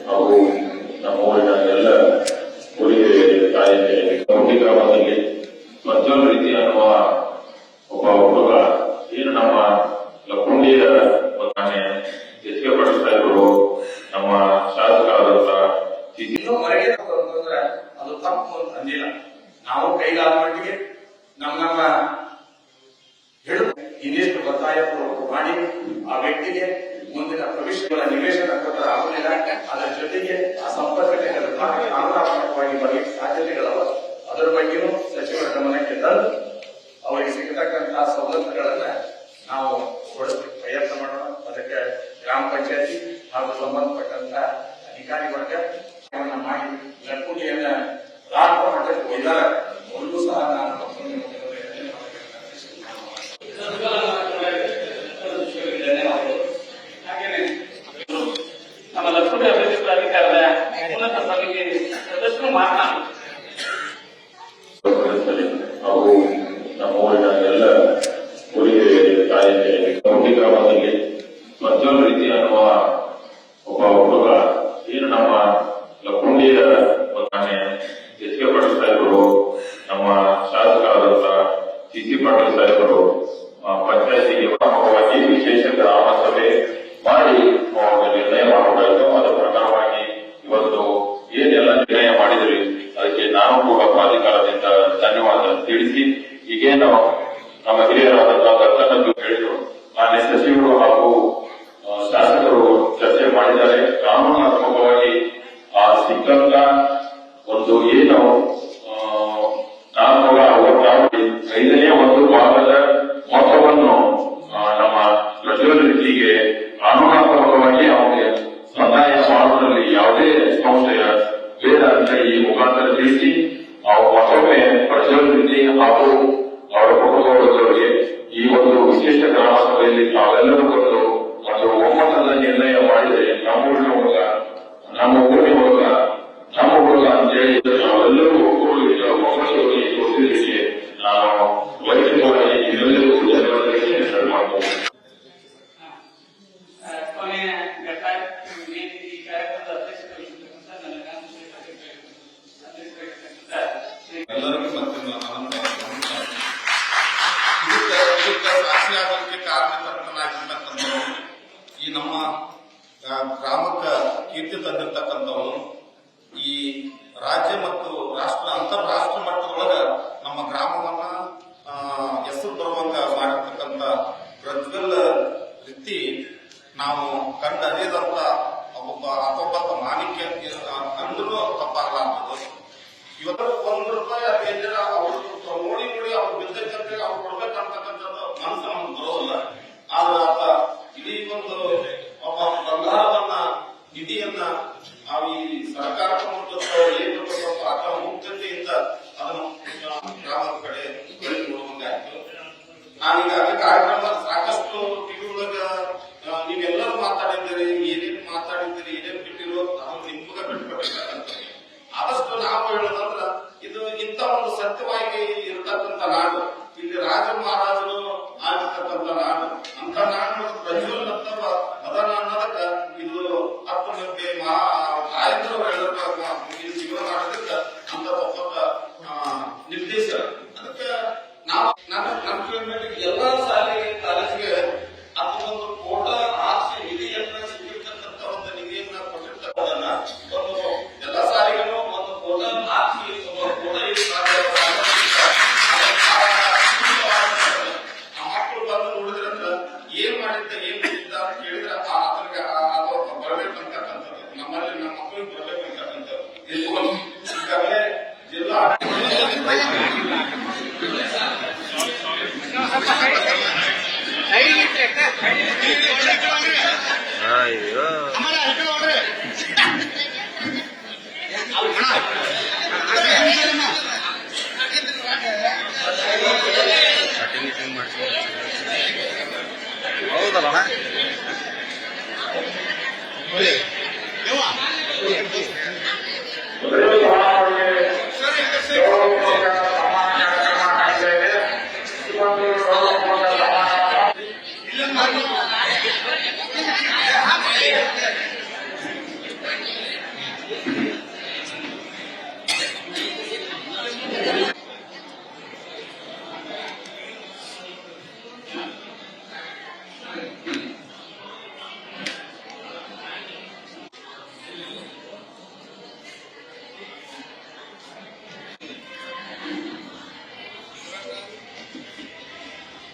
ಹಾಗೂ ನಮ್ಮ ಊರಿನ ಎಲ್ಲ ಊರಿಗೆ ತಾಯಿಗೆ ಹುಟ್ಟಿ ಗ್ರಾಮದಲ್ಲಿ ಪ್ರಜ್ವಲ್ ರೀತಿ ಅನ್ನುವ ಒಬ್ಬ ಹುಡುಗ ಏನು ನಮ್ಮ ಲಕ್ಕುಂಡಿಯ ಮನೆ ಹೆಚ್ಚಿಗೆ ಪಡಿಸ್ತಾ ಇದ್ರು ನಮ್ಮ ಶಾಸಕರಾದಂತ ಅದು ತಪ್ಪು ಅಂತ ಅಂದಿಲ್ಲ. ನಾವು ಕೈಲಾದ ಮಟ್ಟಿಗೆ ನಮ್ಮ ಹೇಳು ಇನ್ನೆಷ್ಟು ಒತ್ತಾಯ ಮಾಡಿ ಆ ವ್ಯಕ್ತಿಗೆ ಮುಂದಿನ ಭವಿಷ್ಯಗಳ ನಿವೇಶನ ಕೊಟ್ಟರೆ ಆಗುವುದಿಲ್ಲ. ಅದರ ಜೊತೆಗೆ ಆ ಸಂಪರ್ಕತೆ ಕಾನೂನಾತ್ಮಕವಾಗಿ ಬರಲಿಕ್ಕೆ ಸಾಧ್ಯತೆಗಳವ. ಅದರ ಬಗ್ಗೆಯೂ ಸಚಿವರ ಗಮನಕ್ಕೆ ತಂದು ಅವರಿಗೆ ಸಿಗತಕ್ಕಂತಹ ಸವಲತ್ತುಗಳನ್ನ ನಾವು ಕೊಡಲಿಕ್ಕೆ ಪ್ರಯತ್ನ ಮಾಡೋಣ. ಅದಕ್ಕೆ ಗ್ರಾಮ ಪಂಚಾಯತಿ ಹಾಗೂ ಸಂಬಂಧಪಟ್ಟಂತ ಅಧಿಕಾರಿ ವರ್ಗ ಮಾಡಿ ಲಕ್ಕುಂಡಿಯನ್ನ ರಾಷ್ಟ್ರ ಮಟ್ಟಕ್ಕೆ ಒಯ್ದಾರ. ಒಂದು ಸಹ ನಾನು ಹಾಗೇನೆ ನಮ್ಮ ಲಕ್ಕುಂಡಿ ಅಭಿವೃದ್ಧಿ ಪ್ರಾಧಿಕಾರದ ಉನ್ನತ ಸಭೆಗೆ ಸದಸ್ಯರು ಮಾತನಾಡುತ್ತಾರೆ. ಹಾಗೂ ನಮ್ಮ ಊರಿನ ಎಲ್ಲ ಊರಿಗೆ ತಾಯಿಗೆ ಹುಟ್ಟಿ ಗ್ರಾಮದಲ್ಲಿ ಪ್ರಜ್ವಲ್ ರೀತಿ ಅನ್ನುವ ಒಬ್ಬ ಹುಡುಗ ಏನು ನಮ್ಮ ಲಕ್ಕುಂಡಿಯ ಮನೆ ಹೆಚ್ಚಿಗೆ ಪಡಿಸ್ತಾ ಇದ್ರು ನಮ್ಮ ಶಾಸಕರಾದಂತ ಸಿ ಪಾಟೀಲ್ ಸಾಹೇಬರು ಪಂಚಾಯತಿಗೆ ಪ್ರಮುಖವಾಗಿ ವಿಶೇಷ ಗ್ರಾಮ ಸಭೆ ಮಾಡಿ ನಿರ್ಣಯ ಮಾಡಬೇಕಾಯಿತು. ಅದರ ಪ್ರಕಾರವಾಗಿ ಇವತ್ತು ಏನೆಲ್ಲ ನಿರ್ಣಯ ಮಾಡಿದ್ರಿ ಅದಕ್ಕೆ ನಾನು ಕೂಡ ಪ್ರಾಧಿಕಾರದಿಂದ ಧನ್ಯವಾದ ತಿಳಿಸಿ, ಈಗೇನು ನಮ್ಮ ಹಿರಿಯರಾದಂತಹ ದತ್ತನದ್ದು ಹೇಳಿದ್ರು ಮಾನ್ಯ ಸಚಿವರು ಹಾಗೂ ಶಾಸಕರು ಚರ್ಚೆ ಮಾಡಿದ್ದಾರೆ. ಕಾನೂನಾತ್ಮಕವಾಗಿ ಆ ಸಿಕ್ಕಂತ ಒಂದು ಏನು 5ನೇ ಒಂದು ಭಾಗದ ಮೊತ್ತವನ್ನು ನಮ್ಮ ಪ್ರಜ್ವಲ್ ರೀತಿಗೆ ಕಾನೂನಾತ್ಮಕವಾಗಿ ಅವರಿಗೆ ಸಂದಾಯ ಮಾಡುವುದರಲ್ಲಿ ಯಾವುದೇ ಸಂಶಯ ಬೇಡ ಅಂತ ಈ ಮುಖಾಂತರ ತಿಳಿಸಿ ಮತ್ತೊಮ್ಮೆ ಪ್ರಜ್ವಲ್ ರೀತಿ ಹಾಗೂ ಅವರ ಕುಟುಂಬದವರಿಗೆ ಈ ಒಂದು ವಿಶೇಷ ಗ್ರಾಮ ಸಭೆಯಲ್ಲಿ ತಾವೆಲ್ಲರೂ ಬಂದು ಒಂದು ಒಮ್ಮತದ ನಿರ್ಣಯ ಮಾಡಿದರೆ ನಮ್ಮ ಊರಿನ ಹುಡುಗ ಅಂತೇಳಿ ನಾವೆಲ್ಲರೂ ಒಗ್ಗೂಡಿದ ಮೊಗಸೋಗಿ ಗೊತ್ತಿದ್ದಕ್ಕೆ ನಾನು ವೈಯಕ್ತಿಕವಾಗಿ ಇವೆಲ್ಲರೂ ಜನರಿಗೆ ಮಾಡ್ತೇನೆ. ಕೊನೆಯ ಈ ಕಾರ್ಯಕ್ರಮದ ಅಧ್ಯಕ್ಷರಾಗಿರ್ತಕ್ಕಂಥ ಎಲ್ಲರಿಗೂ ಸಾಕ್ಷಿಯಾಗೋದಕ್ಕೆ ಕಾರಣಕರ್ತನಾಗಿರ್ತಕ್ಕಂಥವ್ರು, ಈ ನಮ್ಮ ಗ್ರಾಮಕ್ಕೆ ಕೀರ್ತಿ ತಂದಿರ್ತಕ್ಕಂಥವ್ರು, ಈ ರಾಜ್ಯ ಮತ್ತು ಅಂತಾರಾಷ್ಟ್ರ ಮಟ್ಟದೊಳಗ ನಮ್ಮ ಗ್ರಾಮವನ್ನ ಹೆಸರು ಬರುವಂಗ ಮಾಡಿರ್ತಕ್ಕಂಥ ಪ್ರಜ್ವಲ್ ರೀತಿ ನಾವು ಕಂಡು ಅದೇದಂತ ಅಪಬದ್ಧ ಮಾಲಿಕೆ ಅಂದ್ರೂ ತಪ್ಪಾಗಲಾಗ್ತದೆ. ಇವತ್ತು ₹1 ಕೇಂದ್ರ ಅವರು ನೋಡಿ ಅವ್ರು ಬಿದ್ದಕ್ಕಂತ ಅವ್ರು ಕೊಡ್ಬೇಕಂತಕ್ಕಂಥದ್ದು ಮನಸ್ಸು ನಮ್ಗೆ ಬರೋಲ್ಲ. ಆದ್ರೆ ಆತ ಇಡೀ ಒಂದು ಒಬ್ಬ ಬಂಗಾರವನ್ನ ನಿಧಿಯನ್ನ ಈ ಸರ್ಕಾರ ಏನು ಆತ ಮುಕ್ತತೆಯಿಂದ